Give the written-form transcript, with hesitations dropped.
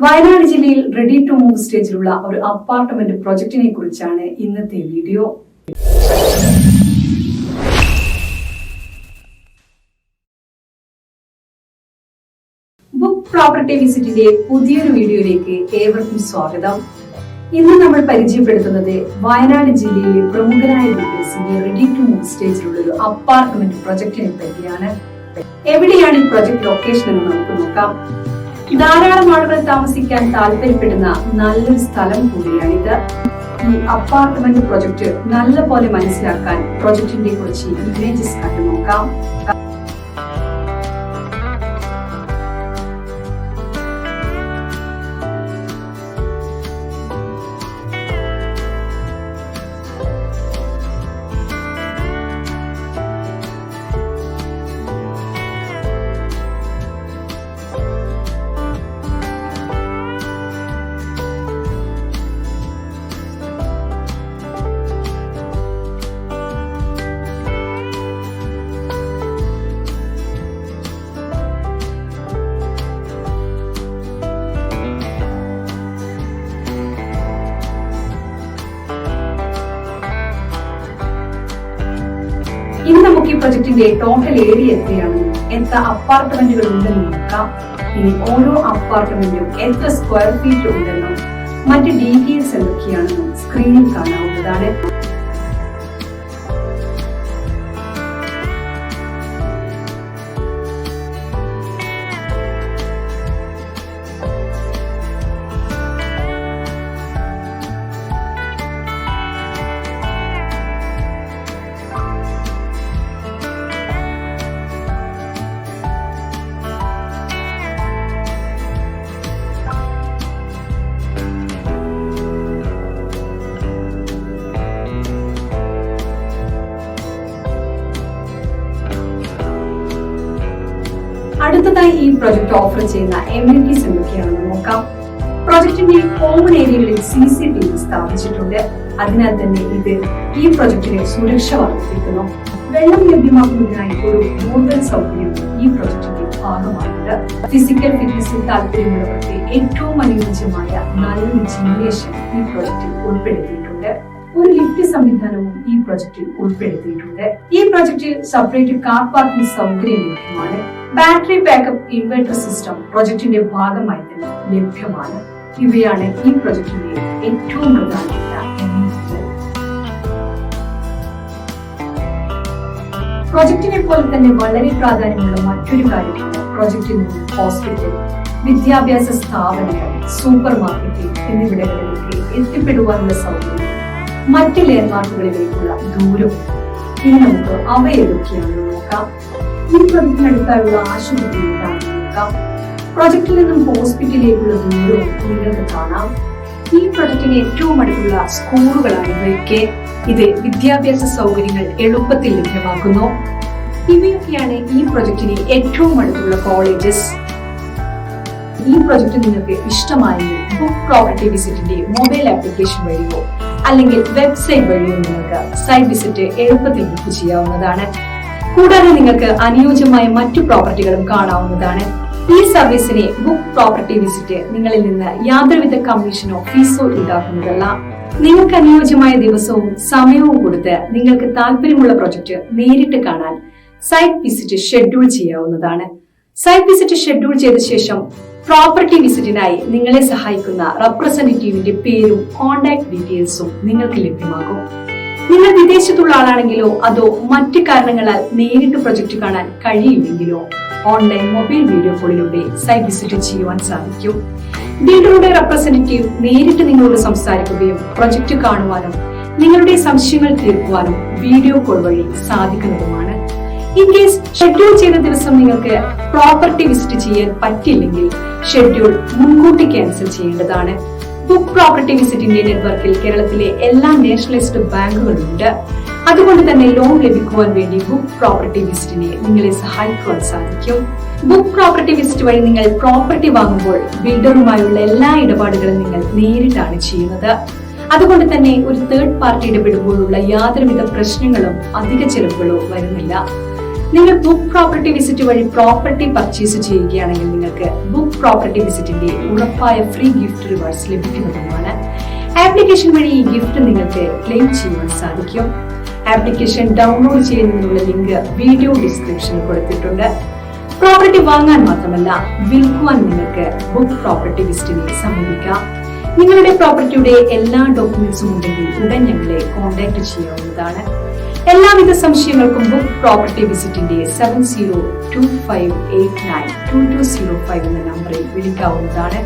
വയനാട് ജില്ലയിൽ ready to move സ്റ്റേജിലുള്ള ഒരു apartment പ്രൊജക്ടിനെ കുറിച്ചാണ് ഇന്നത്തെ വീഡിയോ. ബുക്ക് പ്രോപ്പർട്ടി വിസിറ്റിന്റെ പുതിയൊരു വീഡിയോയിലേക്ക് ഏവർക്കും സ്വാഗതം. ഇന്ന് നമ്മൾ പരിചയപ്പെടുത്തുന്നത് വയനാട് ജില്ലയിലെ പ്രമുഖനായ ബിൽഡേഴ്സിന്റെ റെഡി ടു മൂവ് സ്റ്റേജിലുള്ള ഒരു അപ്പാർട്ട്മെന്റ് പ്രൊജക്ടിനെ പറ്റിയാണ്. എവിടെയാണ് ഈ പ്രൊജക്ട് ലൊക്കേഷൻ എന്ന് നമുക്ക് നോക്കാം. ധാരാളം ആളുകൾ താമസിക്കാൻ താല്പര്യപ്പെടുന്ന നല്ലൊരു സ്ഥലം കൂടിയാണിത്. ഈ അപ്പാർട്ട്മെന്റ് പ്രൊജക്ട് നല്ല പോലെ മനസ്സിലാക്കാൻ പ്രൊജക്ടിന്റെ കുറച്ച് ഇമേജസ് കണ്ടു നോക്കാം. ഇനി നമുക്ക് ഈ പ്രൊജക്ടിന്റെ ടോട്ടൽ ഏരിയ എത്രയാണെന്നും എത്ര അപ്പാർട്ട്മെന്റുകൾ ഉണ്ടെന്നും നോക്കാം. ഇനി ഓരോ അപ്പാർട്ട്മെന്റും എത്ര സ്ക്വയർ ഫീറ്റ് ഉണ്ടെന്നും മറ്റ് ഡീറ്റെയിൽസ് എന്തൊക്കെയാണെന്നും സ്ക്രീനിൽ കാണാവുന്നതാണ്. അടുത്തതായി ഈ പ്രൊജക്ട് ഓഫർ ചെയ്യുന്ന എമിനിറ്റീസ് എന്തൊക്കെയാണെന്ന് നോക്കാം. പ്രൊജക്ടിന്റെ കോമൺ ഏരിയകളിൽ CCTV സ്ഥാപിച്ചിട്ടുണ്ട്. അതിനാൽ തന്നെ ഇത് ഈ പ്രൊജക്ടിന്റെ സുരക്ഷ വർദ്ധിപ്പിക്കുന്നു. വെള്ളം ലഭ്യമാക്കുന്നതിനായി ഒരു ബോർവെൽ സൗകര്യം ഈ പ്രൊജക്ടിന്റെ ഭാഗമാണുണ്ട്. ഫിസിക്കൽ ഫിറ്റ്നസിൽ താല്പര്യമുള്ളവർക്ക് ഏറ്റവും അനുയോജ്യമായ നല്ലൊരു ജിംനേഷ്യം ഈ പ്രൊജക്ടിൽ ഉൾപ്പെടുത്തിയിട്ടുണ്ട്. ഒരു ലിഫ്റ്റ് സംവിധാനവും ഈ പ്രൊജക്ടിൽ ഉൾപ്പെടുത്തിയിട്ടുണ്ട്. ഈ പ്രൊജക്ടിൽ സെപ്പറേറ്റ് കാർ പാർക്കിംഗ് സൗകര്യം ലഭ്യമാണ്. ബാറ്ററി ബാക്കപ്പ് ഇൻവെർട്ടർ സിസ്റ്റം പ്രൊജക്ടിന്റെ ഭാഗമായി തന്നെ ലഭ്യമാണ്. ഇവയാണ് ഈ പ്രൊജക്ടിന്റെ ഏറ്റവും പ്രധാനപ്പെട്ട എമിനിറ്റികൾ. പ്രൊജക്ടിനെ പോലെ തന്നെ വളരെ പ്രാധാന്യമുള്ള മറ്റൊരു കാര്യമാണ് പ്രൊജക്ടിൽ നിന്ന് ഹോസ്പിറ്റൽ, വിദ്യാഭ്യാസ സ്ഥാപനങ്ങൾ, സൂപ്പർ മാർക്കറ്റ് എന്നിവിടങ്ങളിലേക്ക് എത്തിപ്പെടുവാനുള്ള സൗകര്യം, മറ്റ് ലാൻഡ്മാർക്കുകളിലേക്കുള്ള ദൂരം. ഇനി നമുക്ക് അവ ഏതൊക്കെയാണെന്ന് നോക്കാം. ഈ പ്രൊജക്ടിനടുത്തായുള്ള ആശുപത്രി എന്താണെന്ന് നോക്കാം. പ്രൊജക്ടിൽ നിന്നും ഹോസ്പിറ്റലിലേക്കുള്ള ദൂരവും നിങ്ങൾക്ക് കാണാം. ഈ പ്രൊജക്ടിന് ഏറ്റവും അടുത്തുള്ള സ്കൂളുകളാണ് ഇവയൊക്കെ. ഇത് വിദ്യാഭ്യാസ സൗകര്യങ്ങൾ എളുപ്പത്തിൽ ലഭ്യമാക്കുന്നു. ഇവയൊക്കെയാണ് ഈ പ്രൊജക്ടിന് ഏറ്റവും അടുത്തുള്ള കോളേജസ്. ഈ പ്രൊജക്ട് നിങ്ങൾക്ക് ഇഷ്ടമായെങ്കിൽ ബുക്ക് പ്രോപ്പർട്ടി വിസിറ്റിന്റെ മൊബൈൽ ആപ്ലിക്കേഷൻ വഴിയോ അല്ലെങ്കിൽ വെബ്സൈറ്റ് വഴിയോ നിങ്ങൾക്ക് സൈറ്റ് വിസിറ്റ് എളുപ്പത്തിൽ ബുക്ക് ചെയ്യാവുന്നതാണ്. കൂടാതെ നിങ്ങൾക്ക് അനുയോജ്യമായ മറ്റു പ്രോപ്പർട്ടികളും കാണാവുന്നതാണ്. ഈ സർവീസിനെ ബുക്ക് പ്രോപ്പർട്ടി വിസിറ്റ് നിങ്ങളിൽ നിന്ന് യാതൊരുവിധ കമ്മീഷനോ ഫീസോ ഈടാക്കുന്നതല്ല. നിങ്ങൾക്ക് അനുയോജ്യമായ ദിവസവും സമയവും കൊടുത്ത് നിങ്ങൾക്ക് താല്പര്യമുള്ള പ്രൊജക്ട് നേരിട്ട് കാണാൻ സൈറ്റ് വിസിറ്റ് ഷെഡ്യൂൾ ചെയ്യാവുന്നതാണ്. സൈറ്റ് വിസിറ്റ് ഷെഡ്യൂൾ ചെയ്ത ശേഷം പ്രോപ്പർട്ടി വിസിറ്റിനായി നിങ്ങളെ സഹായിക്കുന്ന റെപ്രസെന്റേറ്റീവിന്റെ പേരും കോൺടാക്ട് ഡീറ്റെയിൽസും നിങ്ങൾക്ക് ലഭ്യമാകും. നിങ്ങൾ വിദേശത്തുള്ള ആളാണെങ്കിലോ അതോ മറ്റ് കാരണങ്ങളാൽ നേരിട്ട് പ്രൊജക്ട് കാണാൻ കഴിയില്ലെങ്കിലോ ഓൺലൈൻ മൊബൈൽ വീഡിയോ കോളിലൂടെ സൈറ്റ് വിസിറ്റ് ചെയ്യുവാൻ സാധിക്കും. ബിൽഡറുടെ റെപ്രസെന്റേറ്റീവ് നേരിട്ട് നിങ്ങളോട് സംസാരിക്കുകയും പ്രൊജക്ട് കാണുവാനും നിങ്ങളുടെ സംശയങ്ങൾ തീർക്കുവാനും വീഡിയോ കോൾ വഴി സാധിക്കുന്നതുമാണ്. ഇൻ കേസ് ഷെഡ്യൂൾ ചെയ്ത ദിവസം നിങ്ങൾക്ക് പ്രോപ്പർട്ടി വിസിറ്റ് ചെയ്യാൻ പറ്റില്ലെങ്കിൽ ഷെഡ്യൂൾ മുൻകൂട്ടി ക്യാൻസൽ ചെയ്യേണ്ടതാണ്. ബുക്ക് പ്രോപ്പർട്ടി വിസിറ്റിന്റെ നെറ്റ്വർക്കിൽ കേരളത്തിലെ എല്ലാ നാഷണലൈസ്ഡ് ബാങ്കുകളുണ്ട്. അതുകൊണ്ട് തന്നെ ലോൺ ലഭിക്കുവാൻ വേണ്ടി ബുക്ക് പ്രോപ്പർട്ടി വിസിറ്റിനെ നിങ്ങളെ സഹായിക്കുവാൻ സാധിക്കും. ബുക്ക് പ്രോപ്പർട്ടി വിസിറ്റ് വഴി നിങ്ങൾ പ്രോപ്പർട്ടി വാങ്ങുമ്പോൾ ബിൽഡറുമായുള്ള എല്ലാ ഇടപാടുകളും നിങ്ങൾ നേരിട്ടാണ് ചെയ്യുന്നത്. അതുകൊണ്ട് തന്നെ ഒരു തേർഡ് പാർട്ടി ഇടപെടുമ്പോഴുള്ള യാതൊരുവിധ പ്രശ്നങ്ങളും അധിക ചെലവുകളോ വരുന്നില്ല. നിങ്ങൾ ബുക്ക് പ്രോപ്പർട്ടി വിസിറ്റ് വഴി പ്രോപ്പർട്ടി പർച്ചേസ് ചെയ്യുകയാണെങ്കിൽ നിങ്ങൾക്ക് ബുക്ക് പ്രോപ്പർട്ടി വിസിറ്റിന്റെ ഉറപ്പായ ഫ്രീ ഗിഫ്റ്റ് റിവാർഡ്സ് ലഭിക്കുന്നതുമാണ്. ആപ്ലിക്കേഷൻ വഴി ഈ ഗിഫ്റ്റ് നിങ്ങൾക്ക് ക്ലെയിം ചെയ്യാൻ സാധിക്കും. ആപ്ലിക്കേഷൻ ഡൗൺലോഡ് ചെയ്യുന്നതിനുള്ള ലിങ്ക് വീഡിയോ ഡിസ്ക്രിപ്ഷനിൽ കൊടുത്തിട്ടുണ്ട്. പ്രോപ്പർട്ടി വാങ്ങാൻ മാത്രമല്ല വിൽക്കുവാൻ നിങ്ങൾക്ക് ബുക്ക് പ്രോപ്പർട്ടി വിസിറ്റിനെ സമീപിക്കാം. നിങ്ങളുടെ പ്രോപ്പർട്ടിയുടെ എല്ലാ ഡോക്യുമെന്റ്സും ഉണ്ടെങ്കിൽ ഉടൻ ഞങ്ങളെ കോൺടാക്ട് ചെയ്യാവുന്നതാണ്. എല്ലാവിധ സംശയങ്ങൾക്കും ബുക്ക് പ്രോപ്പർട്ടി വിസിറ്റിന്റെ 7025892205 എന്ന നമ്പറിൽ വിളിക്കാവുന്നതാണ്.